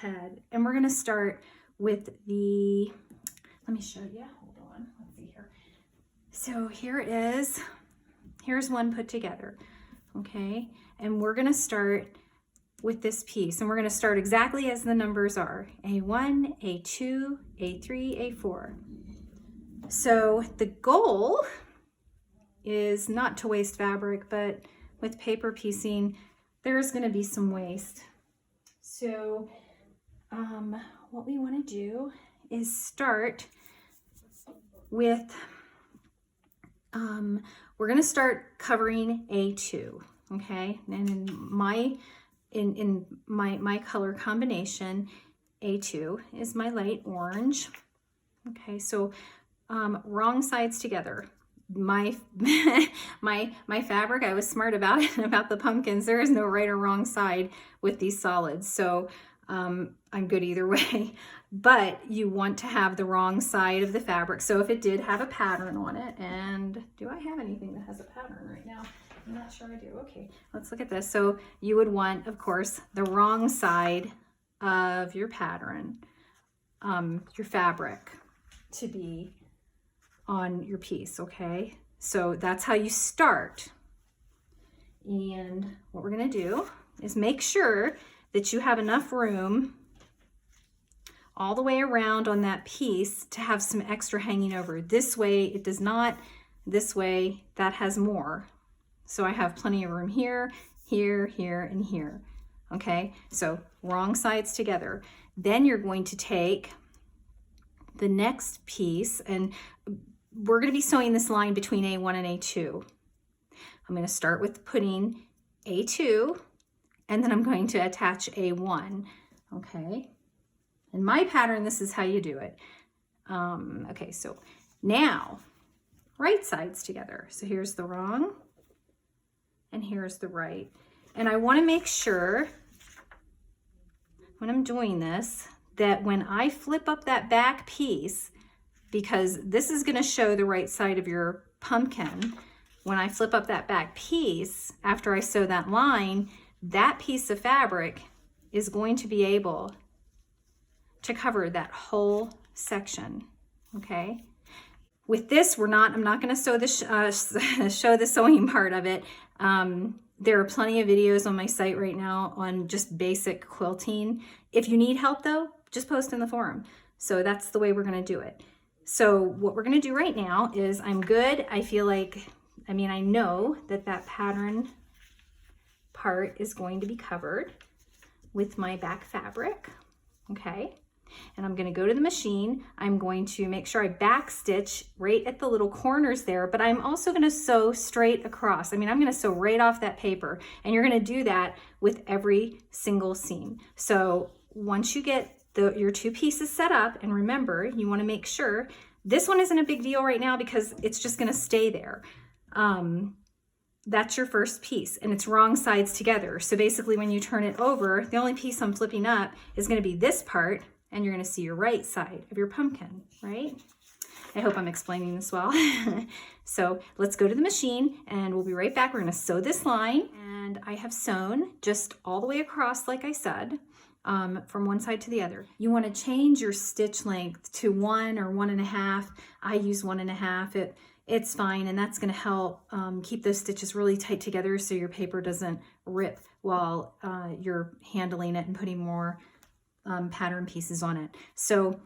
ahead and we're gonna start with the, let me show you, hold on, let's see here. So here it is, here's one put together, okay? And we're gonna start with this piece, and we're gonna start exactly as the numbers are, A1, A2, A3, A4. So the goal is not to waste fabric, but with paper piecing, there's gonna be some waste. So what we wanna do is start with, we're gonna start covering A2, okay? And in my color combination, A2 is my light orange. Okay, so wrong sides together. My my fabric, I was smart about it, about the pumpkins. There is no right or wrong side with these solids, so I'm good either way. But you want to have the wrong side of the fabric. So if it did have a pattern on it, and do I have anything that has a pattern right now? I'm not sure I do. Okay, let's look at this. So you would want, of course, the wrong side of your pattern, your fabric, to be on your piece, okay? So that's how you start. And what we're gonna do is make sure that you have enough room all the way around on that piece to have some extra hanging over. This way it does not, this way that has more. So I have plenty of room here, here, here, and here. Okay, so wrong sides together. Then you're going to take the next piece, and we're going to be sewing this line between A1 and A2. I'm going to start with putting A2, and then I'm going to attach A1. Okay, in my pattern, this is how you do it. Okay, so now right sides together. So here's the wrong, and here's the right. And I want to make sure when I'm doing this that when I flip up that back piece, because this is going to show the right side of your pumpkin, when I flip up that back piece after I sew that line, that piece of fabric is going to be able to cover that whole section. Okay, with this, I'm not going to sew show the sewing part of it. There are plenty of videos on my site right now on just basic quilting. If you need help though, just post in the forum. So that's the way we're going to do it. So what we're going to do right now is, I'm good. I feel like, I know that that pattern part is going to be covered with my back fabric. Okay. And I'm going to go to the machine. I'm going to make sure I back stitch right at the little corners there, but I'm also going to sew straight across. I'm going to sew right off that paper, and you're going to do that with every single seam. So once you get your two pieces set up, and remember, you want to make sure this one isn't a big deal right now because it's just going to stay there. That's your first piece, and it's wrong sides together. So basically when you turn it over, the only piece I'm flipping up is going to be this part, and you're going to see your right side of your pumpkin, right? I hope I'm explaining this well. So let's go to the machine, and we'll be right back. We're going to sew this line, and I have sewn just all the way across, like I said, from one side to the other. You want to change your stitch length to 1 or 1.5. I use 1.5. It's fine, and that's going to help keep those stitches really tight together so your paper doesn't rip while you're handling it and putting more pattern pieces on it. So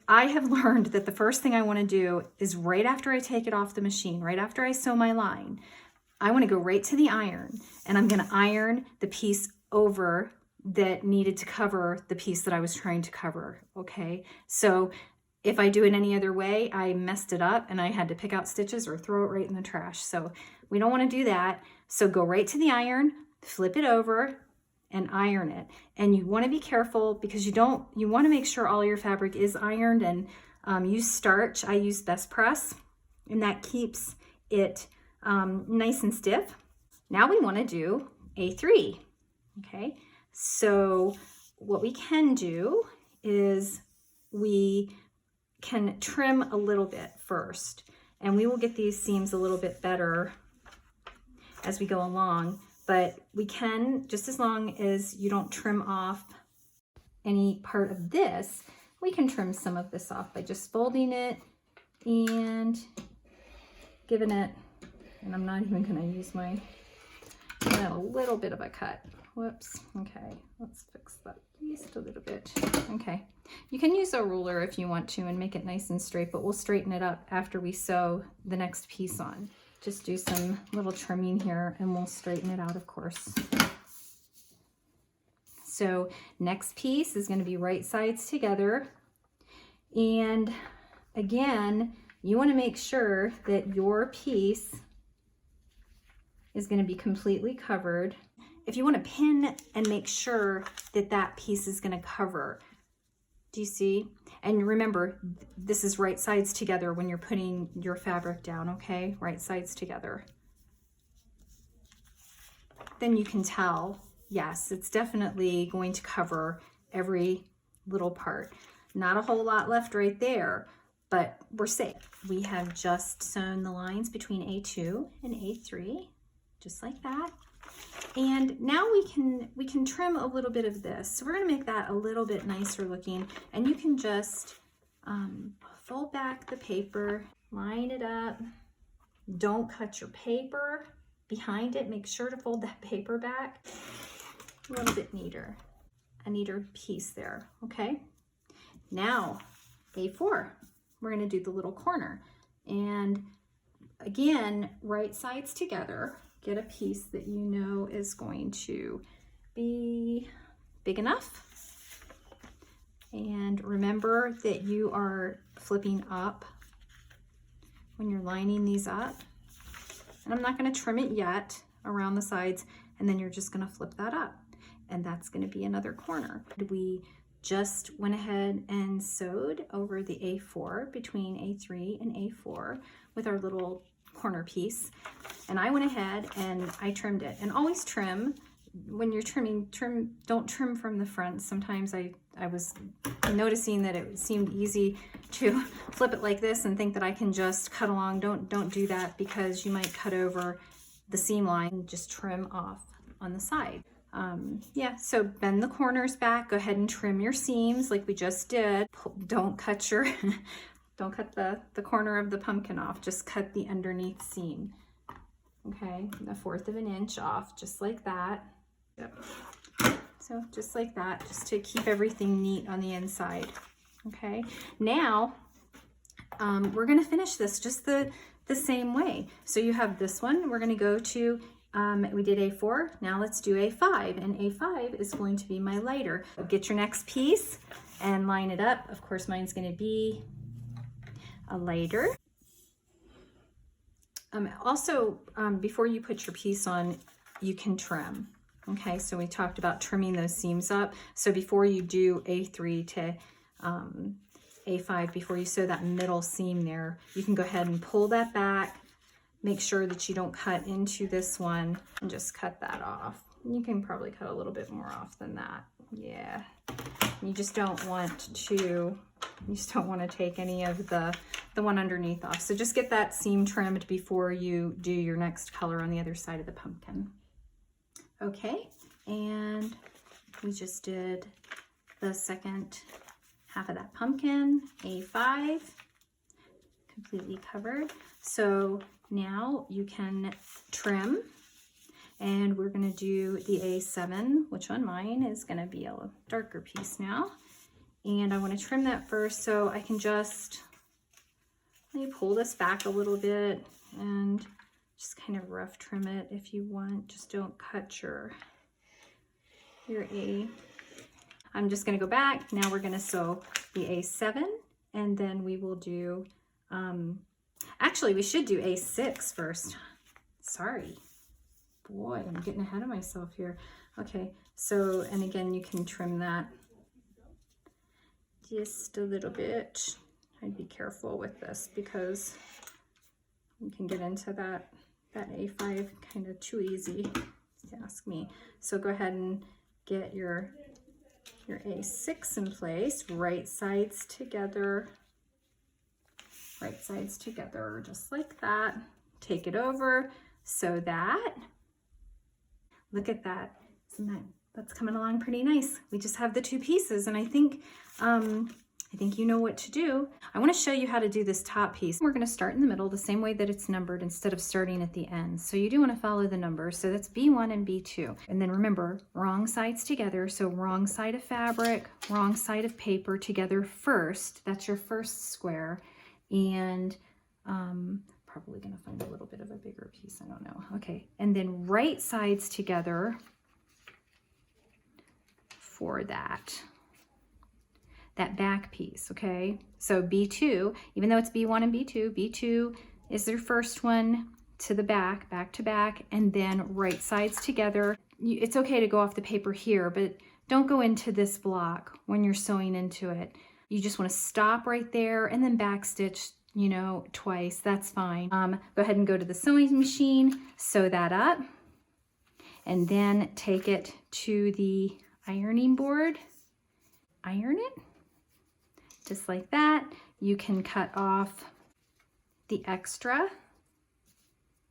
I have learned that the first thing I want to do is, right after I take it off the machine, right after I sew my line, I want to go right to the iron, and I'm going to iron the piece over that needed to cover the piece that I was trying to cover. Okay, so if I do it any other way, I messed it up and I had to pick out stitches or throw it right in the trash. So we don't want to do that. So go right to the iron, flip it over, and iron it. And you want to be careful because you want to make sure all your fabric is ironed, and use starch. I use Best Press, and that keeps it nice and stiff. Now we want to do A3. Okay, so what we can do is we can trim a little bit first, and we will get these seams a little bit better as we go along. But we can, just as long as you don't trim off any part of this, we can trim some of this off by just folding it and giving it, and I'm not even gonna use my, a little bit of a cut. Whoops, okay, let's fix that just a little bit. Okay, you can use a ruler if you want to and make it nice and straight, but we'll straighten it up after we sew the next piece on. Just do some little trimming here and we'll straighten it out, of course. So next piece is going to be right sides together. And again, you want to make sure that your piece is going to be completely covered. If you want to pin and make sure that that piece is going to cover, do you see? And remember, this is right sides together when you're putting your fabric down, okay? Right sides together. Then you can tell, yes, it's definitely going to cover every little part. Not a whole lot left right there, but we're safe. We have just sewn the lines between A2 and A3, just like that. And now we can trim a little bit of this. So we're gonna make that a little bit nicer looking, and you can just fold back the paper, line it up. Don't cut your paper behind it. Make sure to fold that paper back a little bit neater, a neater piece there, okay? Now, A4, we're gonna do the little corner. And again, right sides together, get a piece that you know is going to be big enough. And remember that you are flipping up when you're lining these up. And I'm not gonna trim it yet around the sides, and then you're just gonna flip that up. And that's gonna be another corner. We just went ahead and sewed over the A4 between A3 and A4 with our little corner piece. And I went ahead and I trimmed it. And always trim, when you're trimming, don't trim from the front. Sometimes I was noticing that it seemed easy to flip it like this and think that I can just cut along. Don't do that, because you might cut over the seam line and just trim off on the side. Yeah, so bend the corners back, go ahead and trim your seams like we just did. Don't cut your, don't cut the corner of the pumpkin off, just cut the underneath seam. Okay, 1/4 of an inch off, just like that. Yep. So just like that, just to keep everything neat on the inside. Okay, now we're gonna finish this just the same way. So you have this one, we're gonna go to, we did A4, now let's do A5, and A5 is going to be my lighter. Get your next piece and line it up. Of course, mine's gonna be a lighter. Also, before you put your piece on, you can trim. Okay, so we talked about trimming those seams up. So before you do A3 to A5, before you sew that middle seam there, you can go ahead and pull that back. Make sure that you don't cut into this one and just cut that off. You can probably cut a little bit more off than that. Yeah, you just don't want to take any of the one underneath off. So just get that seam trimmed before you do your next color on the other side of the pumpkin. Okay, and we just did the second half of that pumpkin, A5, completely covered. So now you can trim, and we're gonna do the A7, which on mine is gonna be a darker piece now. And I wanna trim that first, so I can just, let me pull this back a little bit and just kind of rough trim it if you want. Just don't cut your A. I'm just gonna go back. Now we're gonna sew the A7, and then we will do, actually we should do A6 first. Sorry, boy, I'm getting ahead of myself here. Okay, so, and again, you can trim that just a little bit. I'd be careful with this because you can get into that A5 kind of too easy, if you ask me. So go ahead and get your A6 in place, right sides together, just like that. Take it over, sew that. Look at that. Isn't that that's coming along pretty nice. We just have the 2 pieces, and I think you know what to do. I want to show you how to do this top piece. We're going to start in the middle the same way that it's numbered instead of starting at the end. So you do want to follow the numbers. So that's B1 and B2. And then remember, wrong sides together. So wrong side of fabric, wrong side of paper together first. That's your first square. And probably going to find a little bit of a bigger piece. I don't know. Okay. And then right sides together for that back piece, okay? So B2, even though it's B1 and B2, B2 is their first one to the back to back, and then right sides together. It's okay to go off the paper here, but don't go into this block when you're sewing into it. You just want to stop right there and then back stitch, you know, twice. That's fine. Go ahead and go to the sewing machine, sew that up, and then take it to the ironing board, iron it. Just like that. You can cut off the extra.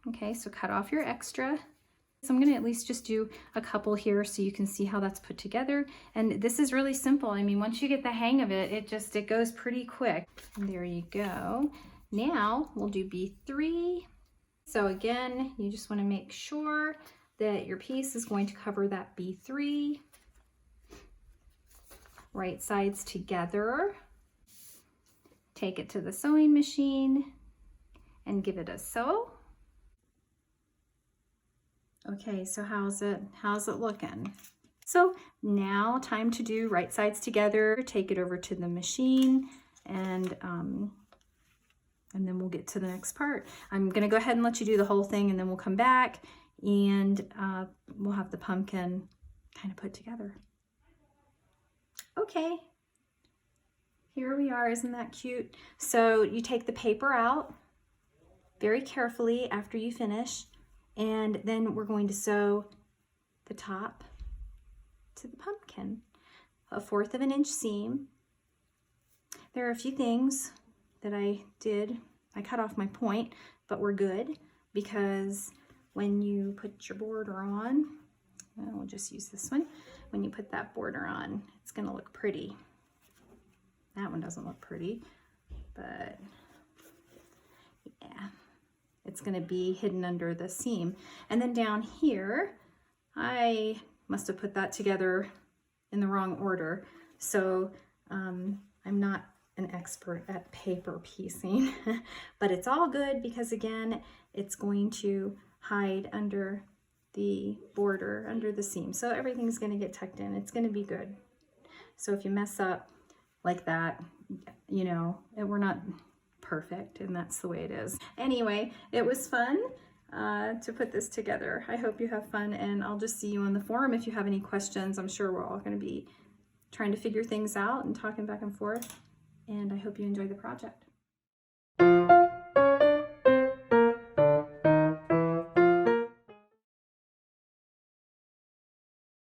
Okay, so cut off your extra. So I'm going to at least just do a couple here so you can see how that's put together. And this is really simple. I mean, once you get the hang of it, it goes pretty quick. And there you go. Now we'll do B3. So again, you just want to make sure that your piece is going to cover that B3. Right sides together. Take it to the sewing machine and give it a sew. Okay, so how's it looking? So now time to do right sides together. Take it over to the machine, and then we'll get to the next part. I'm gonna go ahead and let you do the whole thing, and then we'll come back and we'll have the pumpkin kind of put together. Okay. Here we are, isn't that cute? So you take the paper out very carefully after you finish, and then we're going to sew the top to the pumpkin, a 1/4 of an inch seam. There are a few things that I did. I cut off my point, but we're good because when you put your border on, we'll just use this one. When you put that border on, it's gonna look pretty. That one doesn't look pretty, but yeah, it's gonna be hidden under the seam. And then down here, I must have put that together in the wrong order. So I'm not an expert at paper piecing, but it's all good because again, it's going to hide under the border, under the seam. So everything's gonna get tucked in. It's gonna be good. So if you mess up like that, you know, we're not perfect, and that's the way it is. Anyway, it was fun to put this together. I hope you have fun, and I'll just see you on the forum if you have any questions. I'm sure we're all going to be trying to figure things out and talking back and forth, and I hope you enjoy the project.